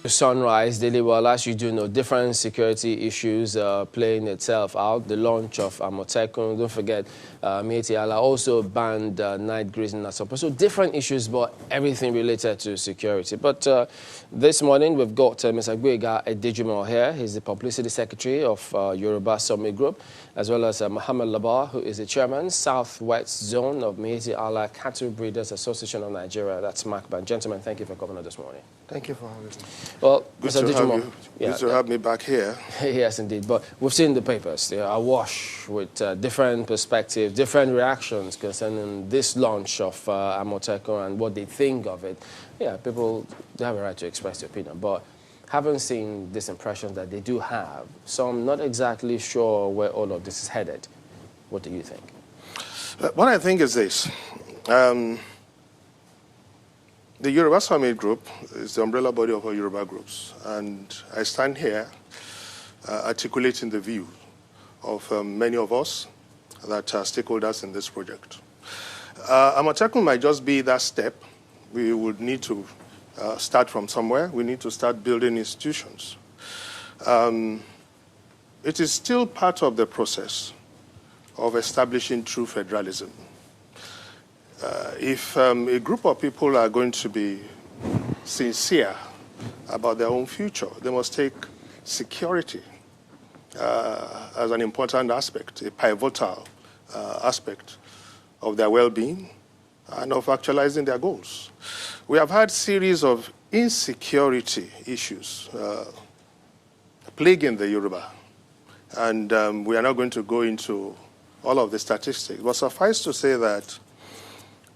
Sunrise Daily, well, as you do know, different security issues playing itself out. The launch of Amotekun, don't forget, Mieti Allah also banned night grazing and support. So different issues, but everything related to security. But this morning, we've got Mr. Adejimo here. He's the publicity secretary of Yoruba Summit Group, as well as Muhammad Labar, who is the chairman, Southwest Zone of Mieti Allah Cattle Breeders Association of Nigeria. That's MACBAN. Gentlemen, thank you for coming on this morning. Thank you for having me. Well, good to have me back here. Yes, indeed. But we've seen the papers. They are awash with different perspectives, different reactions concerning this launch of Amotekun and what they think of it. Yeah, people they have a right to express their opinion. But having seen this impression that they do have, so I'm not exactly sure where all of this is headed. What do you think? What I think is this. The Yoruba Summit Group is the umbrella body of all Yoruba groups, and I stand here articulating the view of many of us that are stakeholders in this project. Amotekun might just be that step. We would need to start from somewhere. We need to start building institutions. It is still part of the process of establishing true federalism. If a group of people are going to be sincere about their own future, they must take security as an important aspect, a pivotal aspect of their well-being and of actualizing their goals. We have had a series of insecurity issues plaguing the Yoruba, and we are not going to go into all of the statistics, but suffice to say that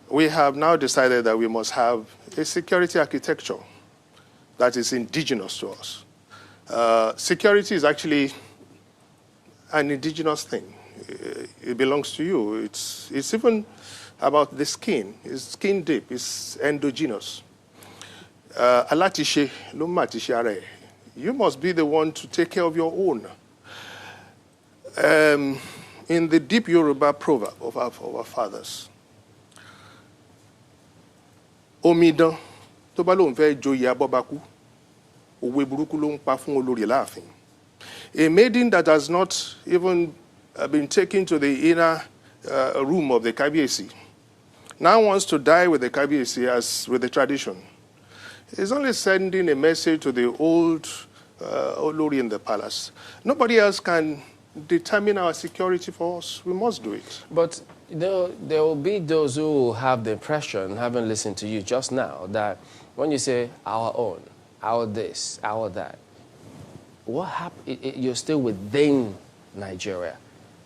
we have now decided that we must have a security architecture that is indigenous to us. Security is actually an indigenous thing. It belongs to you. It's even about the skin. It's skin deep. It's endogenous. Alatishe, lumatishe are. You must be the one to take care of your own. In the deep Yoruba proverb of our fathers, Omidan tó bá lóun fẹ́ joyè abọ́bakú, òwe burúkú ló ń pa fún olórí láàfin. A maiden that has not even been taken to the inner room of the Kabiyesi now wants to die with the Kabiyesi as with the tradition. It's only sending a message to the old olórí in the palace. Nobody else can determine our security for us. We must do it. But there will be those who have the impression, having listened to you just now, that when you say our own, our this, our that, what happened? You're still within Nigeria.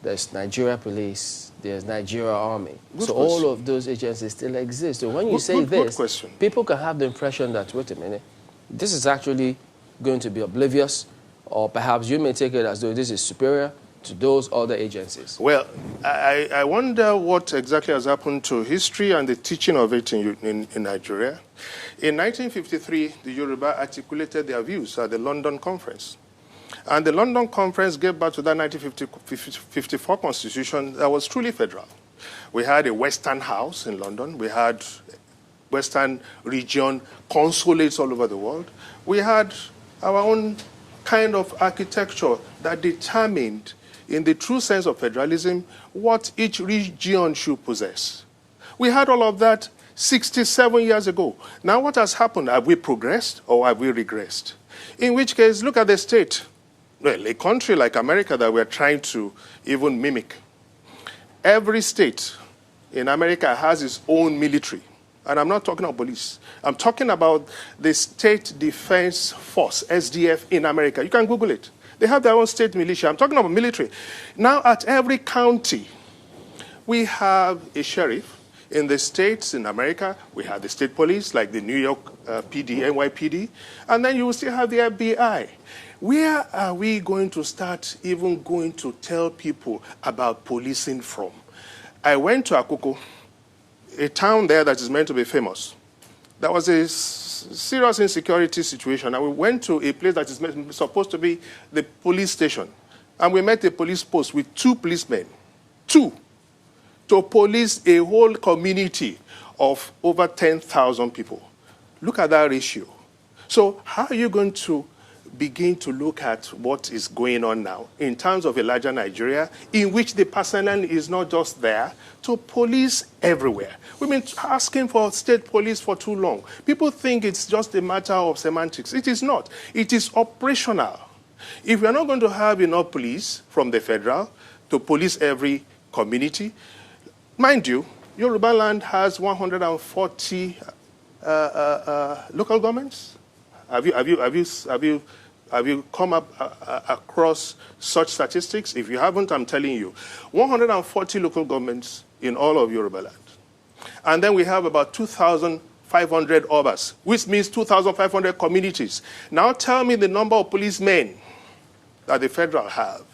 There's Nigeria Police, there's Nigeria Army. Good so question. all of those agencies still exist. So when you say this, people can have the impression that, wait a minute, this is actually going to be oblivious, or perhaps you may take it as though this is superior to those other agencies. Well, I wonder what exactly has happened to history and the teaching of it in Nigeria. In 1953, the Yoruba articulated their views at the London Conference. And the London Conference gave birth to that 1954 constitution that was truly federal. We had a Western House in London. We had Western region consulates all over the world. We had our own kind of architecture that determined, in the true sense of federalism, what each region should possess. We had all of that 67 years ago. Now what has happened? Have we progressed or have we regressed? In which case, look at the state. Well, a country like America that we're trying to even mimic. Every state in America has its own military. And I'm not talking about police. I'm talking about the State Defense Force, SDF, in America. You can Google it. They have their own state militia. I'm talking about military. Now, at every county, we have a sheriff. In the states in America, we have the state police, like the New York PD, NYPD. And then you will still have the FBI. Where are we going to start even going to tell people about policing from? I went to Akoko, a town there that is meant to be famous. There was a serious insecurity situation, and we went to a place that is supposed to be the police station. And we met a police post with 2 policemen, 2, to police a whole community of over 10,000 people. Look at that ratio. So how are you going to begin to look at what is going on now in terms of a larger Nigeria in which the personnel is not just there to police everywhere? We've been asking for state police for too long. People think it's just a matter of semantics. It is not. It is operational. If we are not going to have enough police from the federal to police every community, mind you, Yoruba land has 140 local governments. Have you come up across such statistics? If you haven't, I'm telling you. 140 local governments in all of Yoruba land. And then we have about 2,500 obas, which means 2,500 communities. Now tell me the number of policemen that the federal have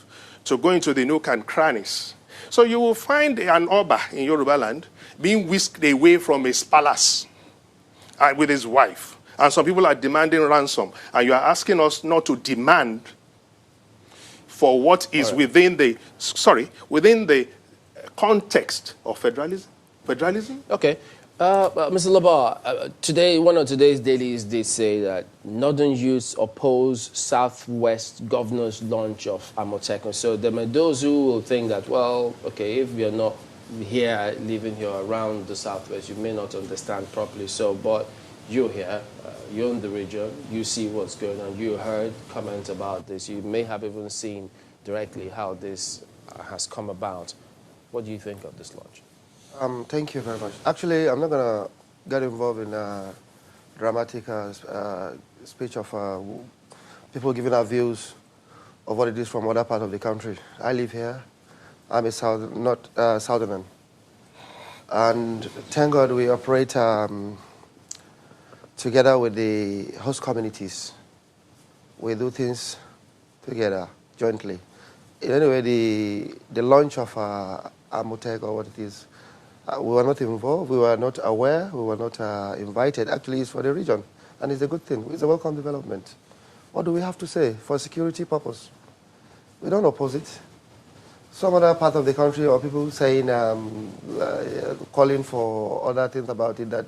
to go into the nook and crannies. So you will find an oba in Yoruba land being whisked away from his palace with his wife. And some people are demanding ransom. And you are asking us not to demand for what is within the context of federalism? Okay. Mr. Labar, today, one of today's dailies did say that Northern youths oppose Southwest governor's launch of Amotekun. So there are those who will think that, well, okay, if you're not here, living here around the Southwest, you may not understand properly. So, but you're here, you're in the region, you see what's going on, you heard comments about this, you may have even seen directly how this has come about. What do you think of this launch? Thank you very much. Actually, I'm not going to get involved in a dramatic speech of people giving our views of what it is from other parts of the country. I live here. I'm a southerner. And thank God we operate together with the host communities. We do things together, jointly. Anyway, the launch of Amotek, or what it is, we were not involved, we were not aware, we were not invited. Actually, it's for the region, and it's a good thing. It's a welcome development. What do we have to say? For security purpose, we don't oppose it. Some other part of the country, or people saying, calling for other things about it, that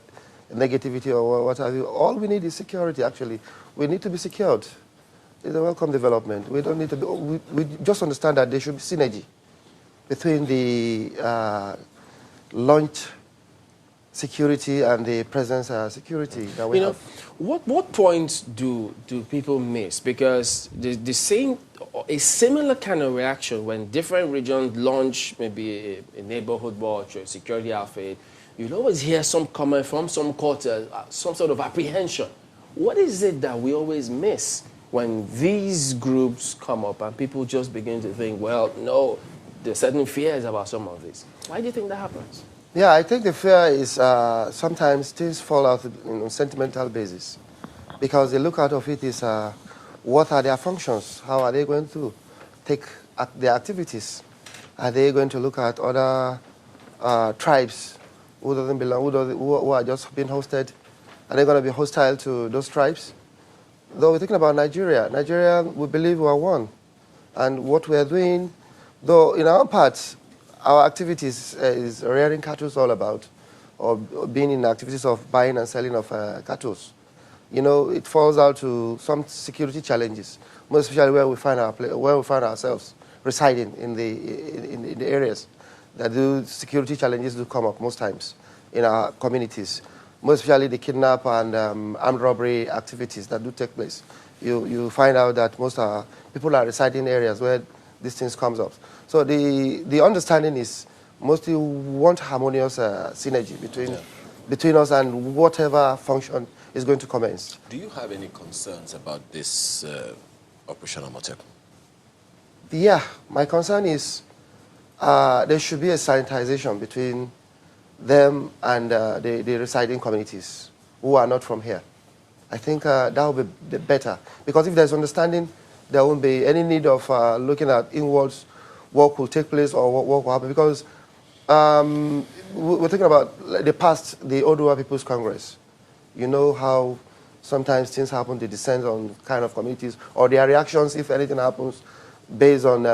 negativity or what have you. All we need is security, actually. We need to be secured. It's a welcome development. We don't need to be, we just understand that there should be synergy between the launch security and the presence security that we have. What points do people miss? Because the same, a similar kind of reaction when different regions launch maybe a neighborhood watch or a security outfit, you'll always hear some comment from some quarter, some sort of apprehension. What is it that we always miss when these groups come up and people just begin to think, well, no, there's certain fears about some of this? Why do you think that happens? Yeah, I think the fear is sometimes things fall out on a sentimental basis, because the lookout of it is what are their functions? How are they going to take their activities? Are they going to look at other tribes who doesn't belong, who are just being hosted? Are they going to be hostile to those tribes? Though we're talking about Nigeria. Nigeria, we believe we are one. And what we are doing, though in our parts, our activities is rearing cattle all about, or being in activities of buying and selling of cattle. You know, it falls out to some security challenges, most especially where we find ourselves residing in the areas that do security challenges do come up most times in our communities, most especially the kidnap and armed robbery activities that do take place. You find out that most people are residing in areas where these things comes up. So the understanding is mostly want harmonious synergy between us and whatever function is going to commence. Do you have any concerns about this Operation Amotekun? Yeah, my concern is there should be a sanitization between them and the residing communities who are not from here. I think that will be better, because if there's understanding, there won't be any need of looking at inwards what will take place or what will happen, because we're talking about the past, the Oduwa People's Congress. You know how sometimes things happen, they descend on kind of communities, or their reactions if anything happens based on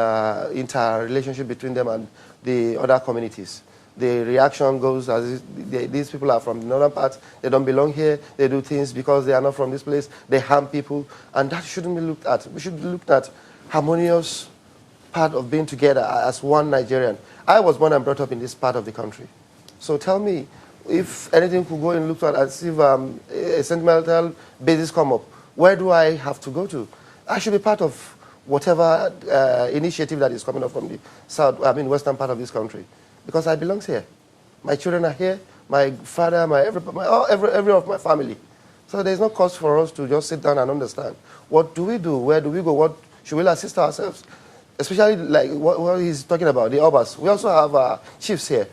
interrelationship between them and the other communities. the reaction goes as if these people are from the northern part, they don't belong here, they do things because they are not from this place, they harm people, and that shouldn't be looked at. We should be looked at harmonious part of being together as one Nigerian. I was born and brought up in this part of the country. So tell me, if anything could go and look at as if a sentimental basis come up, where do I have to go to? I should be part of whatever initiative that is coming up from the western part of this country, because I belong here. My children are here, my father, every of my family. So there's no cause for us to just sit down and understand. What do we do? Where do we go? What should we assist ourselves? Especially like what he's talking about, the Obas. We also have chiefs here,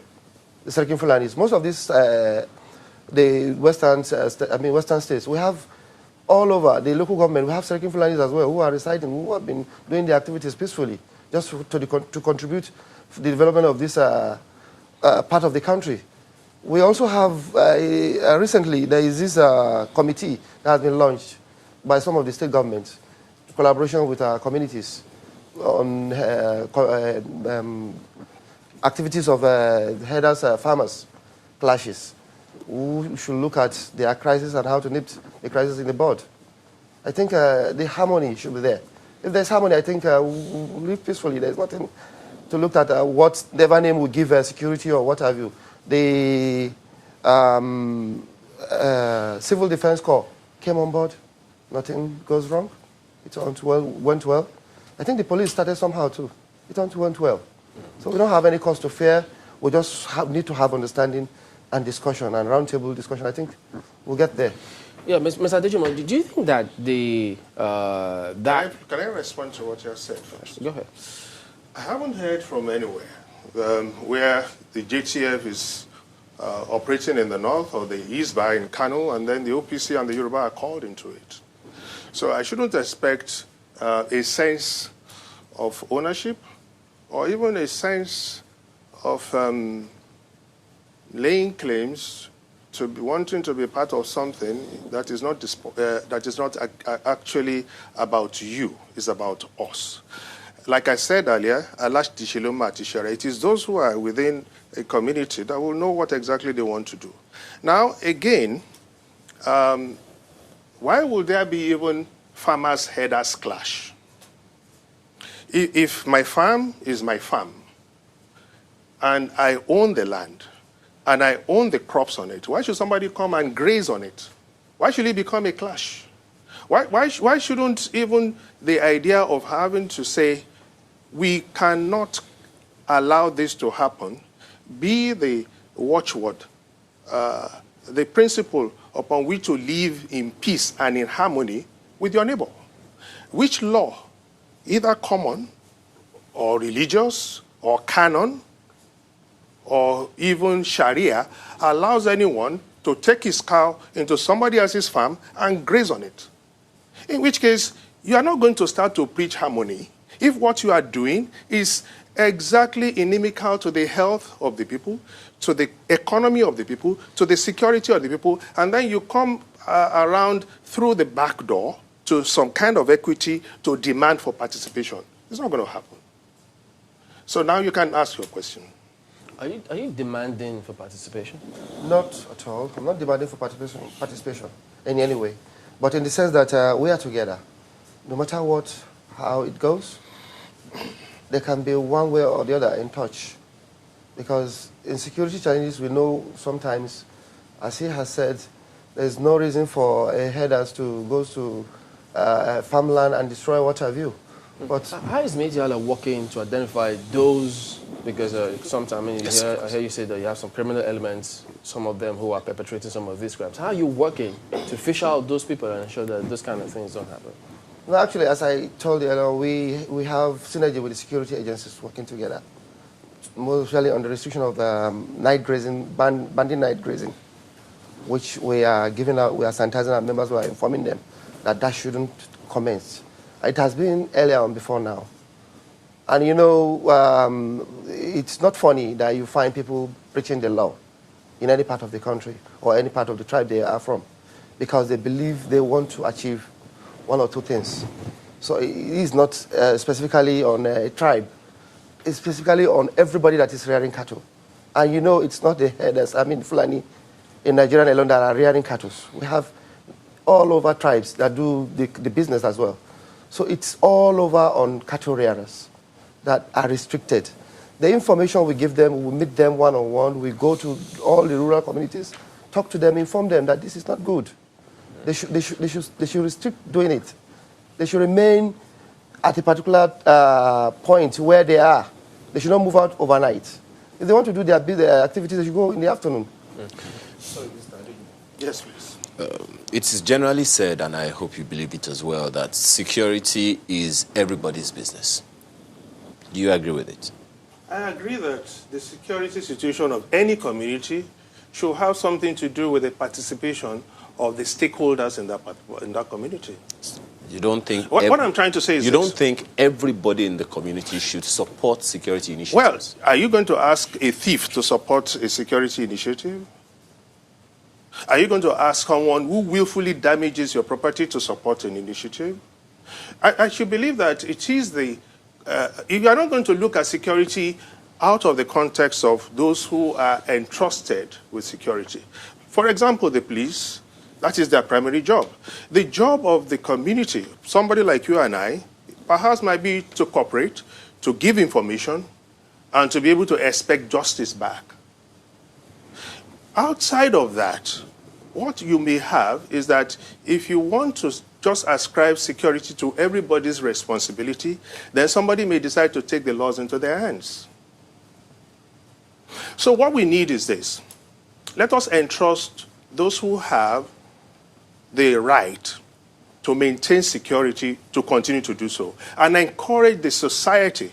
the Serkin Fulanis. Most of these, the western states, we have all over the local government, we have Serkin Fulanis as well, who are residing, who have been doing the activities peacefully, just to contribute to the development of this part of the country. We also have, recently, there is this committee that has been launched by some of the state governments, in collaboration with our communities, on activities of herders, farmers, clashes. We should look at their crisis and how to nip the crisis in the bud. I think the harmony should be there. If there's harmony, I think we'll live peacefully. There's nothing to look at whatever name would give security or what have you. The Civil Defense Corps came on board. Nothing goes wrong. It went well. I think the police started somehow too. It went well. So we don't have any cause to fear. We just need to have understanding and discussion and roundtable discussion. I think we'll get there. Yeah, Mr. Adejumo, do you think that the Can I respond to what you have said first? Go ahead. I haven't heard from anywhere where the JTF is operating in the north or the east by in Kano, and then the OPC and the Yoruba are called into it. So I shouldn't expect a sense of ownership or even a sense of laying claims to be wanting to be part of something that is not actually about you, it's about us. Like I said earlier, it is those who are within a community that will know what exactly they want to do. Now, again, why would there be even farmers' herders clash? If my farm is my farm, and I own the land, and I own the crops on it, why should somebody come and graze on it? Why should it become a clash? Why shouldn't even the idea of having to say, we cannot allow this to happen, be the watchword, the principle upon which to live in peace and in harmony with your neighbor? Which law, either common or religious or canon or even Sharia, allows anyone to take his cow into somebody else's farm and graze on it? In which case, you are not going to start to preach harmony if what you are doing is exactly inimical to the health of the people, to the economy of the people, to the security of the people, and then you come around through the back door to some kind of equity to demand for participation. It's not going to happen. So now you can ask your question. Are you demanding for participation? Not at all. I'm not demanding for participation in any way. But in the sense that we are together. No matter how it goes, there can be one way or the other in touch. Because in security challenges, we know sometimes, as he has said, there's no reason for herders to go to farmland and destroy what have you. But how is Mediala working to identify those? Because sometimes I hear you say that you have some criminal elements, some of them who are perpetrating some of these crimes. How are you working to fish out those people and ensure that those kind of things don't happen? No, actually, as I told you, we have synergy with the security agencies working together, mostly on the restriction of night grazing, banning night grazing, which we are giving out, we are sanitizing our members, we are informing them that shouldn't commence. It has been earlier on before now. And you know, it's not funny that you find people breaching the law in any part of the country or any part of the tribe they are from, because they believe they want to achieve one or two things. So it is not specifically on a tribe. It's specifically on everybody that is rearing cattle. And you know it's not the herders, I mean Fulani, in Nigeria alone that are rearing cattle. We have all over tribes that do the business as well. So it's all over on cattle rearers that are restricted. The information we give them, we meet them one-on-one, we go to all the rural communities, talk to them, inform them that this is not good. They should restrict doing it. They should remain at a particular point where they are. They should not move out overnight. If they want to do their activities, they should go in the afternoon. Yes, please. It is generally said, and I hope you believe it as well, that security is everybody's business. Do you agree with it? I agree that the security situation of any community should have something to do with the participation of the stakeholders in that community. You don't think... What I'm trying to say is you don't think everybody in the community should support security initiatives? Well, are you going to ask a thief to support a security initiative? Are you going to ask someone who willfully damages your property to support an initiative? I should believe that it is the... if you are not going to look at security out of the context of those who are entrusted with security. For example, the police, that is their primary job. The job of the community, somebody like you and I, perhaps might be to cooperate, to give information, and to be able to expect justice back. Outside of that, what you may have is that if you want to just ascribe security to everybody's responsibility, then somebody may decide to take the laws into their hands. So what we need is this. Let us entrust those who have the right to maintain security to continue to do so, and encourage the society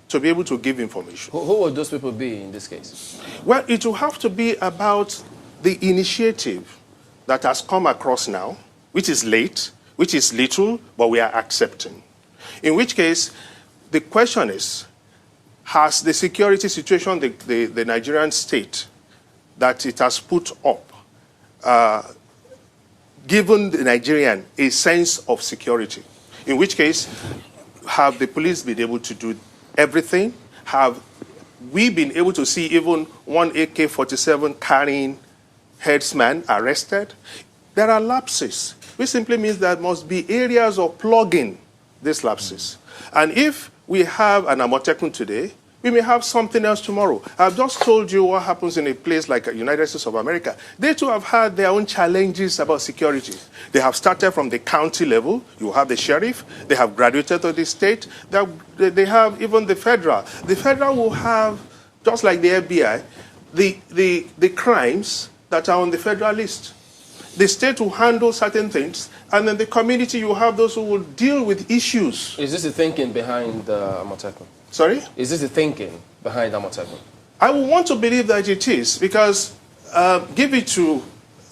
to be able to give information. Who would those people be in this case? Well, it will have to be about the initiative that has come across now, which is late, which is little, but we are accepting. In which case, the question is, has the security situation, the Nigerian state, that it has put up, given the Nigerian a sense of security? In which case, have the police been able to do everything? Have we been able to see even one AK-47 carrying headsman arrested? There are lapses, which simply means there must be areas of plugging these lapses. And if we have an Amotekun today, we may have something else tomorrow. I've just told you what happens in a place like the United States of America. They too have had their own challenges about security. They have started from the county level. You have the sheriff. They have graduated to the state. They have even the federal. The federal will have, just like the FBI, the crimes that are on the federal list. The state will handle certain things, and then the community, you have those who will deal with issues. Is this the thinking behind Amotekun? Sorry? Is this the thinking behind Amotekun? I would want to believe that it is, because give it to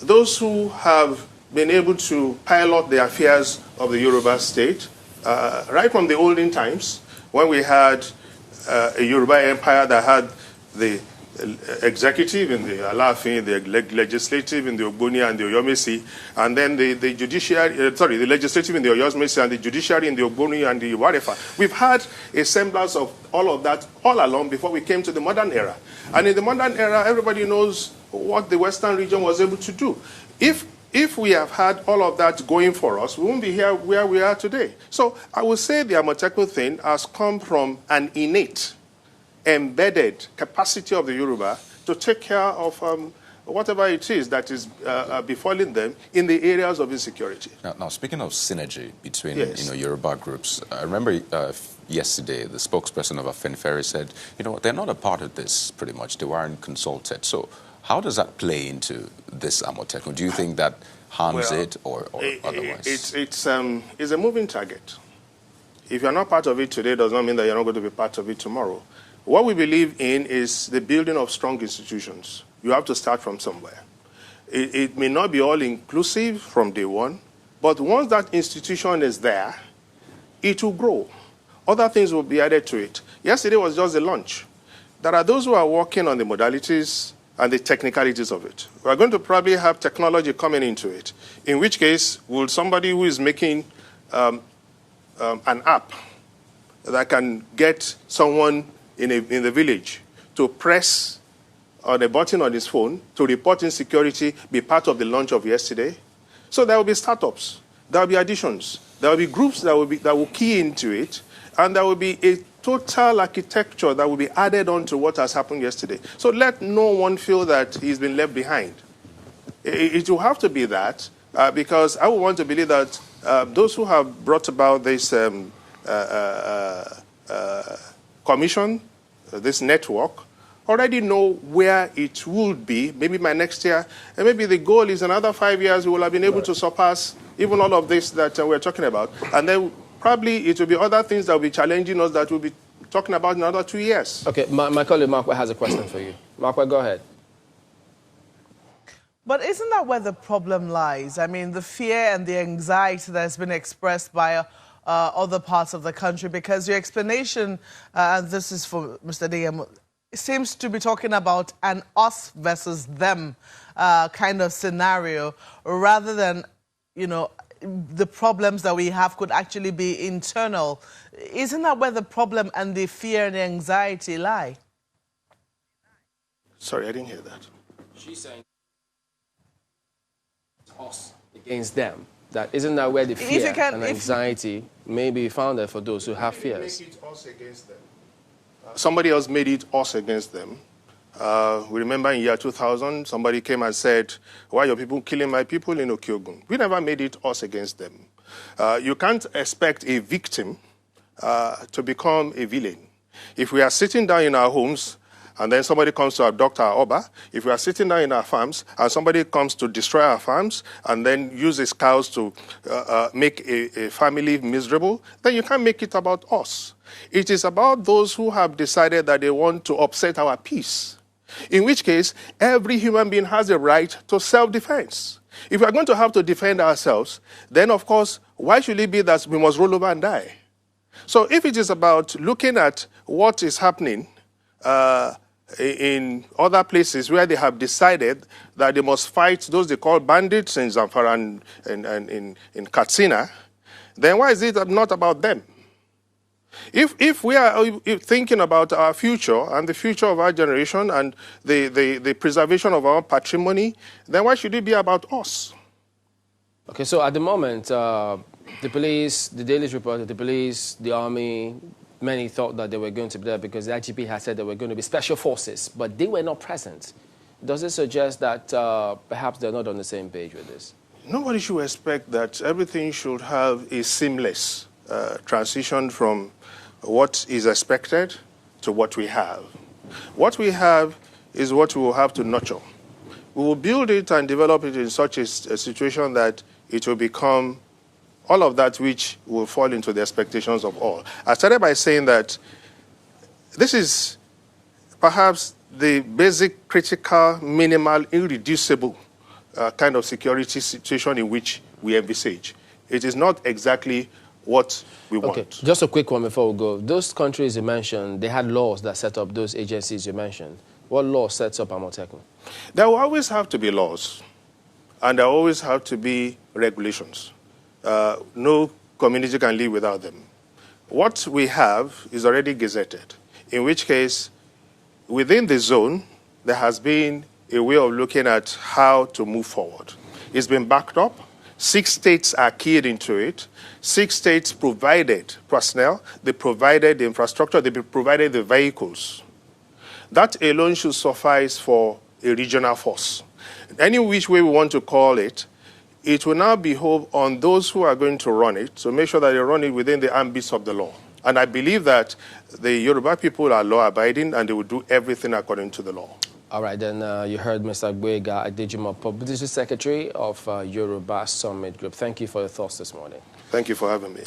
those who have been able to pilot the affairs of the Yoruba state, right from the olden times, when we had a Yoruba empire that had the executive in the Alafin, the legislative in the Ogboni and the Oyomesi, and then the judiciary, the legislative in the Oyomesi and the judiciary in the Ogboni and the Warefa. We've had a semblance of all of that all along before we came to the modern era. And in the modern era, everybody knows what the Western region was able to do. If we have had all of that going for us, we won't be here where we are today. So I would say the Amotekun thing has come from an innate, embedded capacity of the Yoruba to take care of whatever it is that is befalling them in the areas of insecurity. Now speaking of synergy between Yes. Yoruba groups, I remember yesterday the spokesperson of Afenifere said, they're not a part of this pretty much. They weren't consulted. So how does that play into this Amotekun? Do you think that harms it or otherwise? It's a moving target. If you're not part of it today, does not mean that you're not going to be part of it tomorrow. What we believe in is the building of strong institutions. You have to start from somewhere. It may not be all-inclusive from day one, but once that institution is there, it will grow. Other things will be added to it. Yesterday was just the launch. There are those who are working on the modalities and the technicalities of it. We are going to probably have technology coming into it, in which case, will somebody who is making an app that can get someone in the village to press on a button on his phone to report insecurity be part of the launch of yesterday. So there will be startups, there will be additions, there will be groups that will key into it, and there will be a total architecture that will be added on to what has happened yesterday. So let no one feel that he's been left behind. It will have to be that, because I would want to believe that those who have brought about this commission, this network, already know where it would be, maybe by next year, and maybe the goal is another 5 years we will have been able to surpass even all of this that we're talking about. And then probably it will be other things that will be challenging us that we'll be talking about in another 2 years. Okay, my colleague Mark has a question for you. Mark, go ahead. But isn't that where the problem lies? I mean, the fear and the anxiety that's been expressed by other parts of the country, because your explanation, and this is for Mr. DM, seems to be talking about an us versus them kind of scenario, rather than, you know, the problems that we have could actually be internal. Isn't that where the problem and the fear and the anxiety lie? Sorry, I didn't hear that. She's saying us against them. That isn't that where the fear and anxiety may be founded for those who have fears. Make it us against them. Somebody else made it us against them. We remember in year 2000, somebody came and said, why are your people killing my people in Okyogun? We never made it us against them. You can't expect a victim to become a villain. If we are sitting down in our homes and then somebody comes to abduct our Oba, if we are sitting down in our farms and somebody comes to destroy our farms and then use his cows to make a family miserable, then you can't make it about us. It is about those who have decided that they want to upset our peace, in which case every human being has a right to self-defense. If we are going to have to defend ourselves, then of course, why should it be that we must roll over and die? So if it is about looking at what is happening in other places where they have decided that they must fight those they call bandits in Zamfara and in Katsina, then why is it not about them? If we are thinking about our future and the future of our generation and the preservation of our patrimony, then why should it be about us? Okay, so at the moment, the police, the Daily's report, the police, the army, many thought that they were going to be there because the IGP had said there were going to be special forces, but they were not present. Does it suggest that perhaps they're not on the same page with this? Nobody should expect that everything should have a seamless transition from what is expected to what we have. What we have is what we will have to nurture. We will build it and develop it in such a situation that it will become all of that which will fall into the expectations of all. I started by saying that this is perhaps the basic, critical, minimal, irreducible kind of security situation in which we envisage. It is not exactly what we want. Okay, just a quick one before we go. Those countries you mentioned, they had laws that set up those agencies you mentioned. What law sets up Amotekun? There will always have to be laws, and there will always have to be regulations. No community can live without them. What we have is already gazetted, in which case, within the zone, there has been a way of looking at how to move forward. It's been backed up. 6 states are keyed into it. 6 states provided personnel, they provided the infrastructure, they provided the vehicles. That alone should suffice for a regional force. Any which way we want to call it, it will now behove on those who are going to run it to make sure that they run it within the ambits of the law. And I believe that the Yoruba people are law-abiding and they will do everything according to the law. All right, then you heard Mr. Gwega Adejimo, Publicity Secretary of Yoruba Summit Group. Thank you for your thoughts this morning. Thank you for having me.